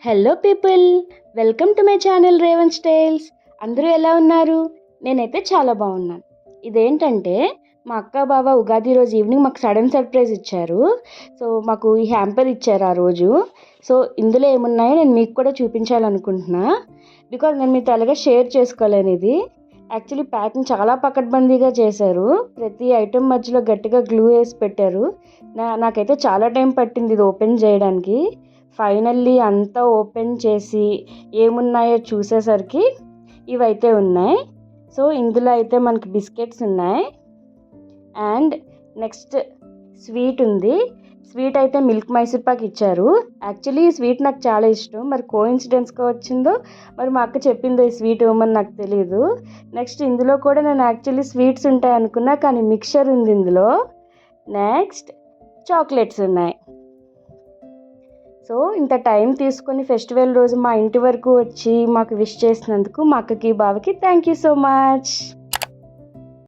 Hello people, welcome to my channel Revans tiles. అందరూ ఎలా ఉన్నారు? నేనైతే చాలా బాగున్నాను. ఇదేంటంటే మా అక్క బావ ఉగాది రోజు ఈవినింగ్ మాకు సడన్ సర్ప్రైజ్ ఇచ్చారు. సో మాకు ఈ హ్యాంపర్ ఇచ్చారు ఆ రోజు. సో ఇందులో ఏమున్నాయో నేను మీకు కూడా చూపించాలనుకుంటున్నా. బికాజ్ నేను మీతో అలాగే షేర్ చేసుకోలేను. ఇది యాక్చువల్లీ ప్యాకింగ్ చాలా పకడ్బందీగా చేశారు. ప్రతి ఐటెం మధ్యలో గట్టిగా గ్లూ వేసి పెట్టారు. నాకైతే చాలా టైం పట్టింది ఇది ఓపెన్ చేయడానికి. ఫైనల్లీ అంతా ఓపెన్ చేసి ఏమున్నాయో చూసేసరికి ఇవైతే ఉన్నాయి. సో ఇందులో అయితే మనకి బిస్కెట్స్ ఉన్నాయి అండ్ నెక్స్ట్ స్వీట్ ఉంది. స్వీట్ అయితే మిల్క్ మైసూర్ పాక్ ఇచ్చారు. యాక్చువల్లీ ఈ స్వీట్ నాకు చాలా ఇష్టం. మరి కోఇన్సిడెన్స్గా వచ్చిందో మరి మా అక్క చెప్పిందో ఈ స్వీట్ ఇవ్వమని నాకు తెలియదు. నెక్స్ట్ ఇందులో కూడా నేను యాక్చువల్లీ స్వీట్స్ ఉంటాయి అనుకున్నా, కానీ మిక్చర్ ఉంది ఇందులో. నెక్స్ట్ చాక్లెట్స్ ఉన్నాయి. సో ఇంత టైం తీసుకొని ఫెస్టివల్ రోజు మా ఇంటి వరకు వచ్చి మాకు విష్ చేసినందుకు మా అక్కకి బావకి థ్యాంక్ యూ సో మచ్.